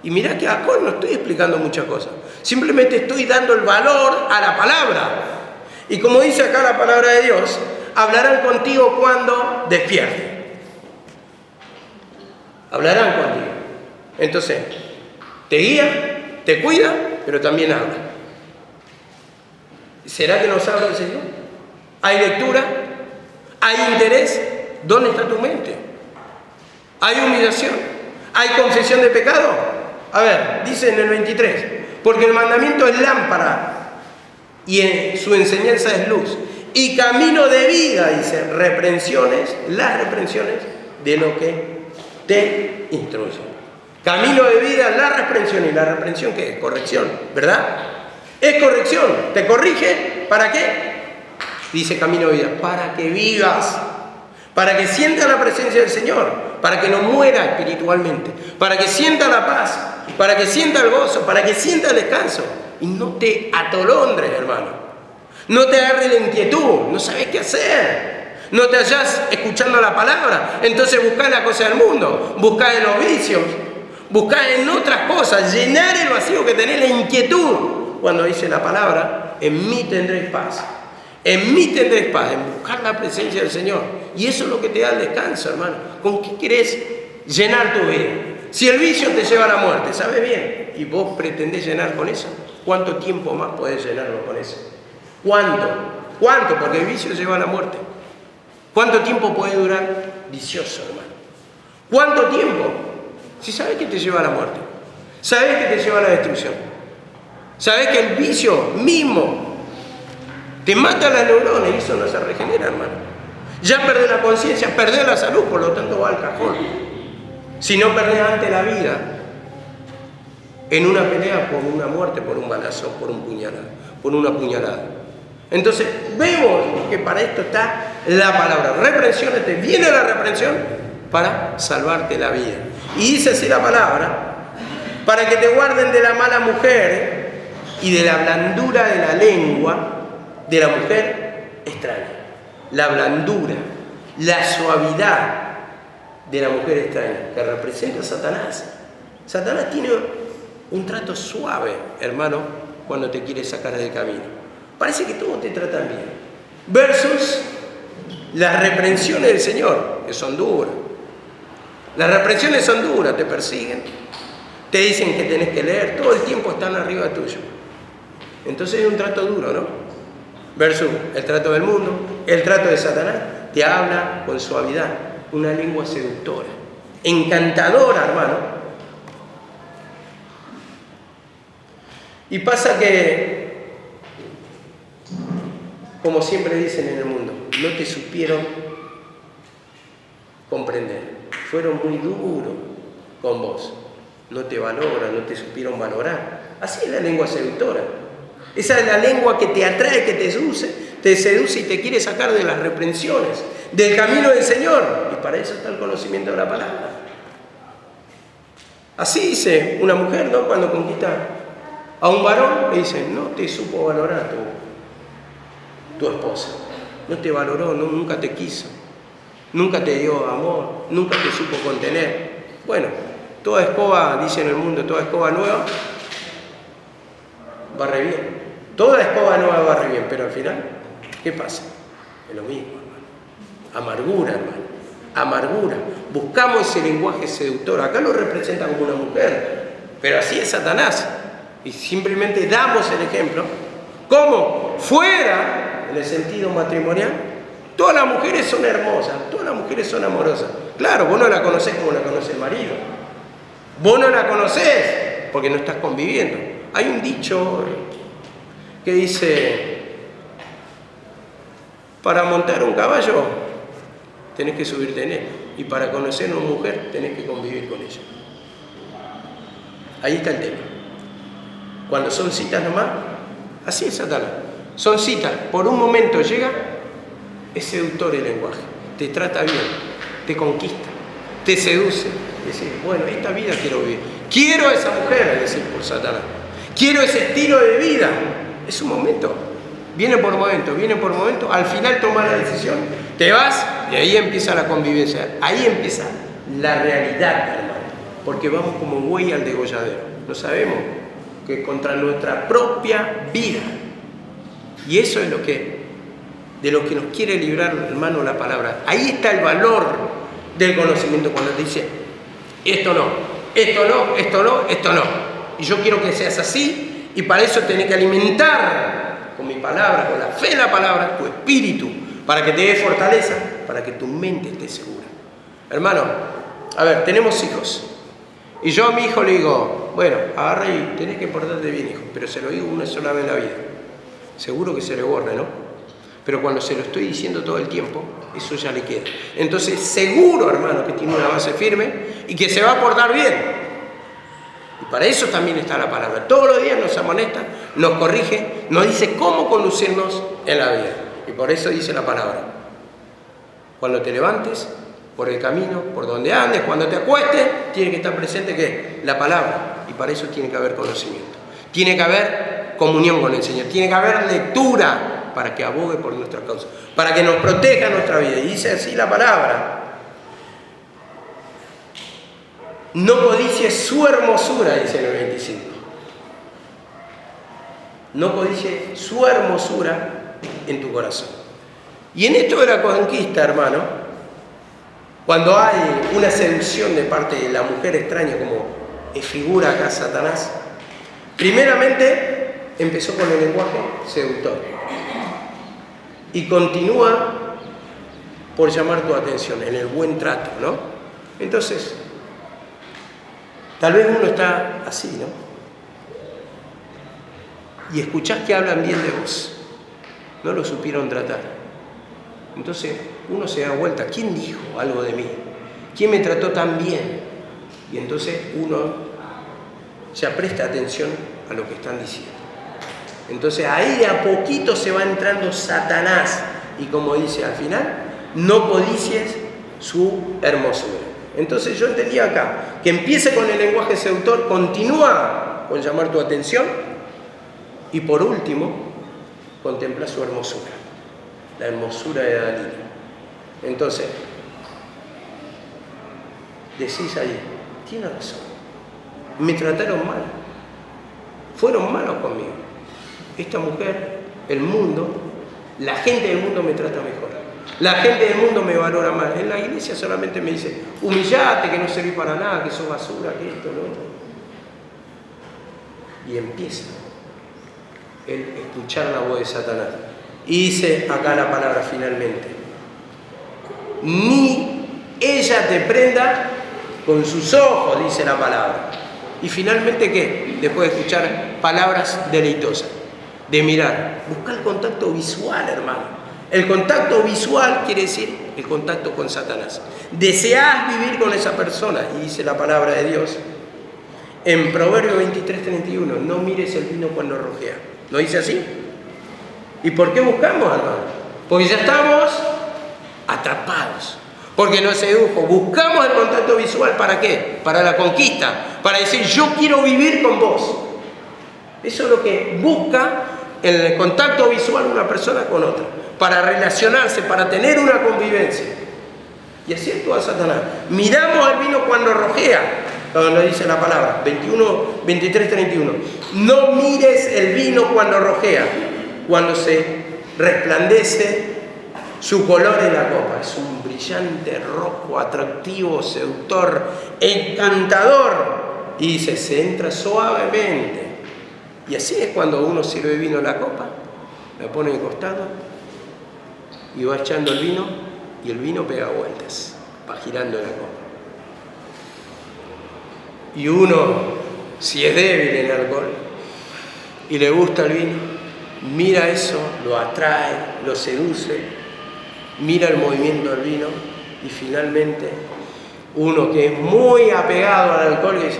Y mirá que acá no estoy explicando muchas cosas, simplemente estoy dando el valor a la palabra. Y como dice acá la palabra de Dios, hablarán contigo cuando despierten. Hablarán contigo. Entonces, te guía, te cuida, pero también habla. ¿Será que nos habla el Señor? ¿Hay lectura? ¿Hay interés? ¿Dónde está tu mente? ¿Hay humillación? ¿Hay confesión de pecado? A ver, dice en el 23, porque el mandamiento es lámpara y su enseñanza es luz. Y camino de vida, dice, reprensiones, las reprensiones de lo que te instruye. Camino de vida, la reprensión. ¿Y la reprensión qué es? Corrección, ¿verdad? Es corrección, te corrige, ¿para qué? Dice camino de vida, para que vivas, para que sientas la presencia del Señor, para que no muera espiritualmente, para que sienta la paz, para que sienta el gozo, para que sienta el descanso y no te atolondres, hermano. No te agarre la inquietud, no sabes qué hacer, no te hallas escuchando la palabra, entonces buscá la cosa del mundo, buscá en los vicios, buscá en otras cosas, llenar el vacío que tenés, la inquietud. Cuando dice la palabra, en mí tendréis paz. En mí tendréis paz, en buscar la presencia del Señor. Y eso es lo que te da el descanso, hermano. ¿Con qué querés llenar tu vida? Si el vicio te lleva a la muerte, ¿sabes bien? Y vos pretendés llenar con eso. ¿Cuánto tiempo más podés llenarlo con eso? ¿Cuánto? ¿Cuánto? Porque el vicio lleva a la muerte. ¿Cuánto tiempo puede durar vicioso, hermano? ¿Cuánto tiempo? Si sabés que te lleva a la muerte. Sabés que te lleva a la destrucción. Sabés que el vicio mismo te mata la neurona y eso no se regenera, hermano. Ya perdés la conciencia, perdés la salud, por lo tanto va al cajón. Si no perdés antes la vida en una pelea por una muerte, por un balazo, por un puñalada, por una puñalada. Entonces vemos que para esto está la palabra. Reprensiones, te viene la reprensión para salvarte la vida. Y dice así la palabra, para que te guarden de la mala mujer y de la blandura de la lengua de la mujer extraña. La blandura, la suavidad de la mujer extraña, que representa a Satanás. Satanás tiene un trato suave, hermano, cuando te quiere sacar del camino. Parece que todos te tratan bien. Versus las reprensiones del Señor, que son duras. Las reprensiones son duras, te persiguen, te dicen que tenés que leer, todo el tiempo están arriba tuyo. Entonces es un trato duro, ¿no? Versus el trato del mundo, el trato de Satanás, te habla con suavidad, una lengua seductora, encantadora, hermano. Y pasa que, como siempre dicen en el mundo, no te supieron comprender, fueron muy duros con vos, no te valoran, no te supieron valorar. Así es la lengua seductora. Esa es la lengua que te atrae, que te seduce y te quiere sacar de las reprensiones, del camino del Señor. Y para eso está el conocimiento de la palabra. Así dice una mujer, ¿no? Cuando conquista a un varón, le dice, no te supo valorar tu esposa. No te valoró, no, nunca te quiso. Nunca te dio amor, nunca te supo contener. Bueno, toda escoba, dice en el mundo, toda escoba nueva barre bien. Toda escoba nueva barre bien, pero al final, ¿qué pasa? Es lo mismo, hermano. Amargura, hermano. Amargura. Buscamos ese lenguaje seductor. Acá lo representa como una mujer, pero así es Satanás. Y simplemente damos el ejemplo. ¿Cómo? Fuera, en el sentido matrimonial, todas las mujeres son hermosas, todas las mujeres son amorosas. Claro, vos no la conocés como la conoce el marido. Vos no la conocés porque no estás conviviendo. Hay un dicho que dice, para montar un caballo tenés que subirte en él. Y para conocer a una mujer, tenés que convivir con ella. Ahí está el tema. Cuando son citas nomás, así es Satanás. Son citas, por un momento llega, es seductor el lenguaje. Te trata bien, te conquista, te seduce. Decís, bueno, esta vida quiero vivir. Quiero a esa mujer, decís por Satanás. Quiero ese estilo de vida. Es un momento. Viene por momento. Al final tomas la decisión, te vas y ahí empieza la convivencia. Ahí empieza la realidad, hermano. Porque vamos como buey al degolladero. No sabemos que contra nuestra propia vida. Y eso es de lo que nos quiere librar, hermano, la palabra. Ahí está el valor del conocimiento cuando te dice, esto no, esto no, esto no, esto no. Y yo quiero que seas así, y para eso tenés que alimentar con mi palabra, con la fe de la palabra, tu espíritu, para que te dé fortaleza, para que tu mente esté segura. Hermano, a ver, tenemos hijos. Y yo a mi hijo le digo, bueno, agarra y tenés que portarte bien, hijo, pero se lo digo una sola vez en la vida. Seguro que se le borra, ¿no? Pero cuando se lo estoy diciendo todo el tiempo, eso ya le queda. Entonces, seguro, hermano, que tiene una base firme y que se va a portar bien. Y para eso también está la palabra. Todos los días nos amonesta, nos corrige, nos dice cómo conducirnos en la vida. Y por eso dice la palabra. Cuando te levantes, por el camino, por donde andes, cuando te acuestes, tiene que estar presente ¿qué? La palabra. Y para eso tiene que haber conocimiento. Tiene que haber comunión con el Señor. Tiene que haber lectura para que abogue por nuestra causa. Para que nos proteja nuestra vida. Y dice así la palabra. No codicies su hermosura, dice en el 25. No codicies su hermosura en tu corazón. Y en esto de la conquista, hermano, cuando hay una seducción de parte de la mujer extraña, como figura acá Satanás, primeramente empezó con el lenguaje seductor y continúa por llamar tu atención en el buen trato, ¿no? Entonces, tal vez uno está así, ¿no? Y escuchás que hablan bien de vos, no lo supieron tratar. Entonces uno se da vuelta, ¿quién dijo algo de mí? ¿Quién me trató tan bien? Y entonces uno ya presta atención a lo que están diciendo. Entonces ahí de a poquito se va entrando Satanás. Y como dice al final, no codicies su hermosura. Entonces yo entendí acá, que empiece con el lenguaje seductor, continúa con llamar tu atención y por último, contempla su hermosura. La hermosura de Dalila. Entonces, decís ahí, tiene razón, me trataron mal, fueron malos conmigo. Esta mujer, el mundo, la gente del mundo me trata mejor. La gente del mundo me valora mal. En la iglesia solamente me dice, humillate, que no servís para nada, que sos basura, que esto, lo otro. Y empieza el escuchar la voz de Satanás. Y dice acá la palabra finalmente, ni ella te prenda con sus ojos, dice la palabra. Y finalmente, ¿qué? Después de escuchar palabras deleitosas, de mirar, buscar el contacto visual, hermano. El contacto visual quiere decir el contacto con Satanás. Deseás vivir con esa persona, y dice la palabra de Dios en Proverbios 23:31, no mires el vino cuando rojea. ¿No dice así? ¿Y por qué buscamos, hermano? Porque ya estamos atrapados. Porque nos sedujo. Buscamos el contacto visual, ¿para qué? Para la conquista. Para decir, yo quiero vivir con vos. Eso es lo que busca en el contacto visual una persona con otra. Para relacionarse, para tener una convivencia. Y así actúa Satanás. Miramos el vino cuando rojea. Lo dice la palabra. 23:31. No mires el vino cuando rojea. Cuando se resplandece su color en la copa. Es un brillante rojo, atractivo, seductor, encantador. Y dice, se entra suavemente. Y así es cuando uno sirve vino en la copa, la pone en el costado y va echando el vino y el vino pega vueltas, va girando en la copa. Y uno, si es débil en el alcohol y le gusta el vino, mira eso, lo atrae, lo seduce, mira el movimiento del vino Y finalmente, uno que es muy apegado al alcohol y dice,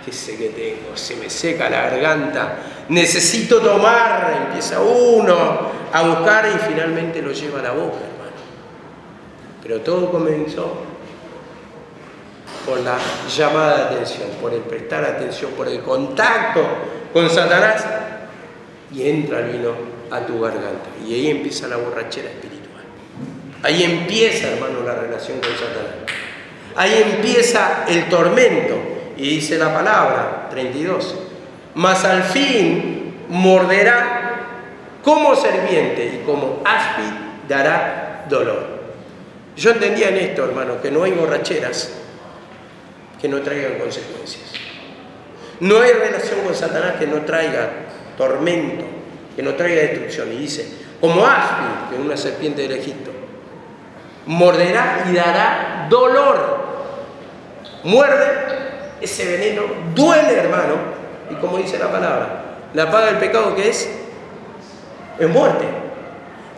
qué sé que tengo, se me seca la garganta, necesito tomar, empieza uno a buscar y finalmente lo lleva a la boca, hermano. Pero todo comenzó por la llamada de atención, por el prestar atención, por el contacto con Satanás, y entra el vino a tu garganta. Y ahí empieza la borrachera espiritual. Ahí empieza, hermano, la relación con Satanás. Ahí empieza el tormento. Y dice la palabra, 32, mas al fin morderá como serpiente y como áspid dará dolor. Yo entendía en esto, hermano, que no hay borracheras que no traigan consecuencias. No hay relación con Satanás que no traiga tormento, que no traiga destrucción. Y dice, como áspid, que es una serpiente del Egipto, morderá y dará dolor. Muerde, ese veneno duele, hermano. Y como dice la palabra, la paga del pecado, ¿qué es? Es muerte.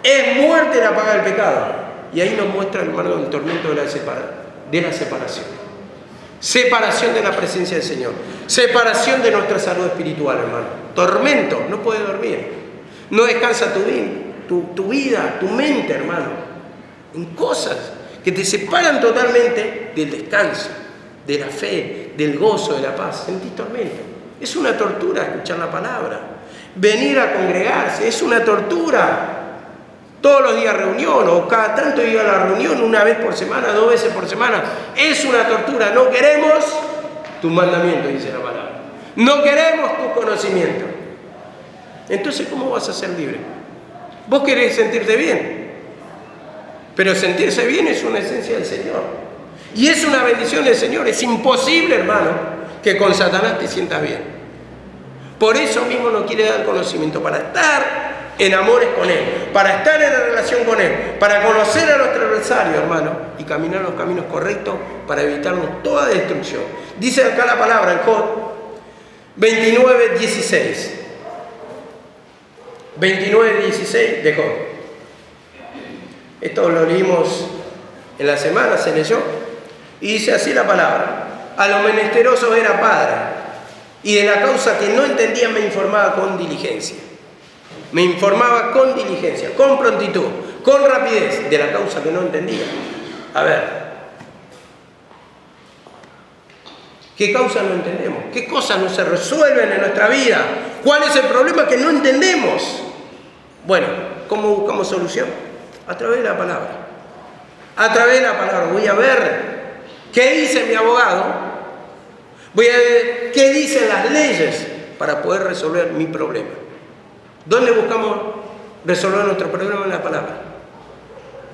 Es muerte la paga del pecado. Y ahí nos muestra, hermano, el tormento de la separación. Separación de la presencia del Señor. Separación de nuestra salud espiritual, hermano. Tormento, no puedes dormir. No descansa tu vida, tu mente, hermano, en cosas que te separan totalmente del descanso, de la fe, del gozo, de la paz. Sentís tormento. Es una tortura escuchar la palabra. Venir a congregarse es una tortura. Todos los días reunión, o cada tanto ir a la reunión, una vez por semana, 2 veces por semana, es una tortura. No queremos tus mandamientos, dice la palabra. No queremos tu conocimiento. Entonces, ¿cómo vas a ser libre? Vos querés sentirte bien, pero sentirse bien es una esencia del Señor. Y es una bendición del Señor. Es imposible, hermano, que con Satanás te sientas bien. Por eso mismo no quiere dar conocimiento, para estar en amores con Él, para estar en relación con Él, para conocer a nuestro adversario, hermano, y caminar los caminos correctos para evitarnos toda destrucción. Dice acá la palabra en Job 29:16. 29:16 de Job. Esto lo leímos en la semana, se leyó, y dice así la palabra: a los menesterosos era padre, y de la causa que no entendía me informaba con diligencia. Me informaba con diligencia, con prontitud, con rapidez, de la causa que no entendía. A ver, ¿qué causa no entendemos? ¿Qué cosas no se resuelven en nuestra vida? ¿Cuál es el problema que no entendemos? Bueno, ¿cómo buscamos solución? A través de la palabra. A través de la palabra. Voy a ver qué dice mi abogado. Voy a ver qué dicen las leyes para poder resolver mi problema. ¿Dónde buscamos resolver nuestro problema? En la palabra.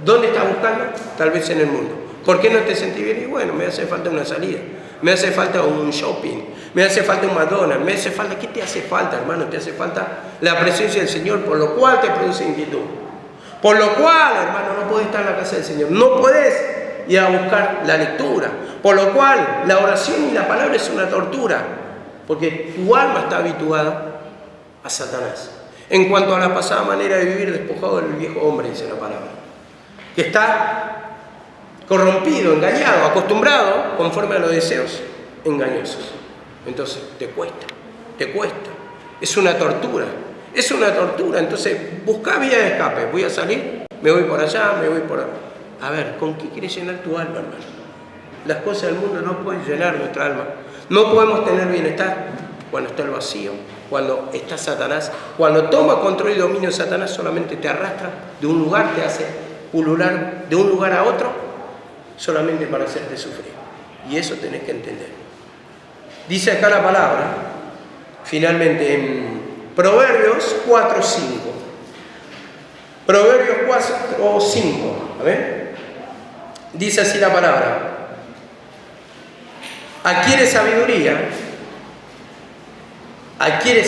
¿Dónde estás buscando? Tal vez en el mundo. ¿Por qué no te sentís bien? Y bueno, me hace falta una salida, me hace falta un shopping, me hace falta un McDonald's, me hace falta... ¿Qué te hace falta, hermano? Te hace falta la presencia del Señor, por lo cual te produce inquietud. Por lo cual, hermano, no podés estar en la casa del Señor, no podés ir a buscar la lectura. Por lo cual, la oración y la palabra es una tortura, porque tu alma está habituada a Satanás. En cuanto a la pasada manera de vivir, despojado del viejo hombre, dice la palabra, que está corrompido, engañado, acostumbrado conforme a los deseos engañosos. Entonces te cuesta, es una tortura, entonces busca vía de escape. Voy a salir, me voy por allá, me voy por... A ver, ¿con qué quieres llenar tu alma, hermano? Las cosas del mundo no pueden llenar nuestra alma. No podemos tener bienestar cuando está el vacío, cuando está Satanás. Cuando toma control y dominio Satanás, solamente te arrastra de un lugar, te hace pulular de un lugar a otro, solamente para hacerte sufrir. Y eso tenés que entender. Dice acá la palabra, finalmente, en Proverbios 4:5. Proverbios 4:5. A ver. Dice así la palabra: adquiere sabiduría, adquiere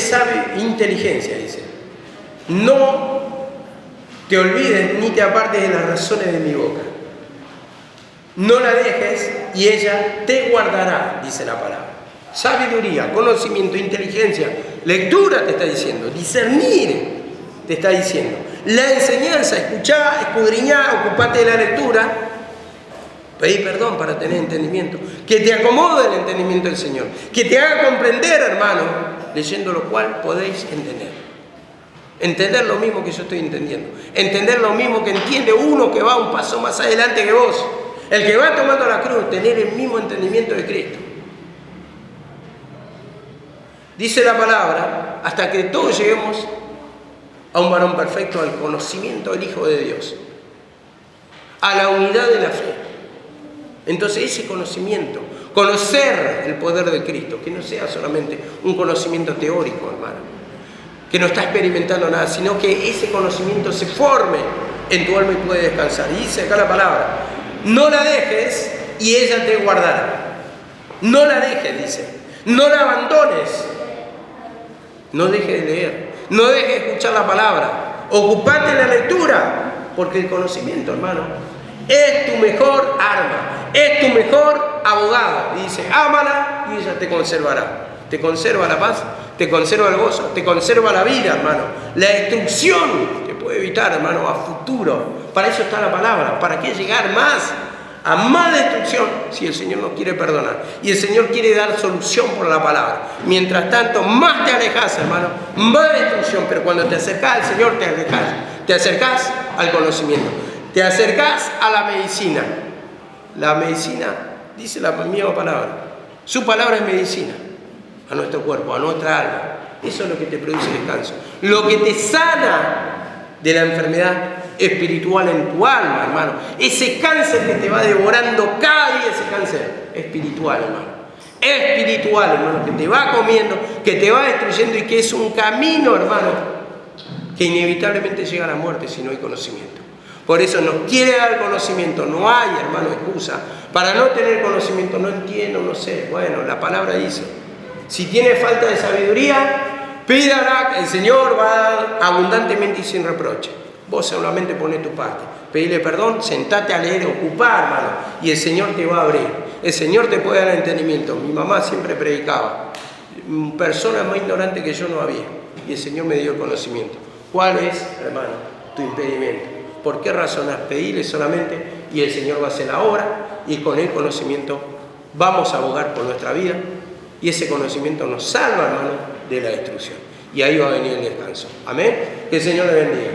inteligencia, dice. No te olvides ni te apartes de las razones de mi boca. No la dejes y ella te guardará, dice la palabra. Sabiduría, conocimiento, inteligencia, lectura te está diciendo, discernir te está diciendo. la enseñanza, escuchá, escudriñá, ocupate de la lectura, pedí perdón para tener entendimiento, que te acomode el entendimiento del Señor, que te haga comprender, hermano, leyendo lo cual podéis entender. Entender lo mismo que yo estoy entendiendo, entender lo mismo que entiende uno que va un paso más adelante que vos, el que va tomando la cruz, tener el mismo entendimiento de Cristo. Dice la palabra, hasta que todos lleguemos a un varón perfecto, al conocimiento del Hijo de Dios, a la unidad de la fe. Entonces ese conocimiento, conocer el poder de Cristo, que no sea solamente un conocimiento teórico, hermano, que no está experimentando nada, sino que ese conocimiento se forme en tu alma y puede descansar. Y dice acá la palabra, no la dejes y ella te guardará. No la dejes, dice, no la abandones, no dejes de leer, no dejes de escuchar la palabra, ocupate en la lectura, porque el conocimiento, hermano, es tu mejor arma, es tu mejor abogado. Y dice, ámala y ella te conservará. Te conserva la paz, te conserva el gozo, te conserva la vida, hermano. La destrucción te puede evitar, hermano, a futuro. Para eso está la palabra. ¿Para qué llegar más? A más destrucción si el Señor no quiere perdonar. Y el Señor quiere dar solución por la palabra. Mientras tanto, más te alejas, hermano, más destrucción. Pero cuando te acercas al Señor, te alejas. Te acercas al conocimiento. Te acercas a la medicina. La medicina, dice la misma palabra. Su palabra es medicina. A nuestro cuerpo, a nuestra alma. Eso es lo que te produce descanso. Lo que te sana de la enfermedad espiritual en tu alma, hermano. Ese cáncer que te va devorando cada día, ese cáncer espiritual, hermano. Espiritual, hermano, que te va comiendo, que te va destruyendo y que es un camino, hermano, que inevitablemente llega a la muerte si no hay conocimiento. Por eso nos quiere dar conocimiento. No hay, hermano, excusa. Para no tener conocimiento, no entiendo, no sé. Bueno, la palabra dice, si tiene falta de sabiduría, pídala, el Señor va a dar abundantemente y sin reproche. Vos solamente poné tu parte, pedile perdón, sentate a leer, ocupá, hermano, y el Señor te va a abrir. El Señor te puede dar entendimiento. Mi mamá siempre predicaba, personas más ignorantes que yo no había, y el Señor me dio el conocimiento. ¿Cuál es, hermano, tu impedimento? ¿Por qué razonas? Pedile solamente y el Señor va a hacer la obra, y con el conocimiento vamos a abogar por nuestra vida. Y ese conocimiento nos salva, hermano, de la destrucción. Y ahí va a venir el descanso. Amén. Que el Señor le bendiga.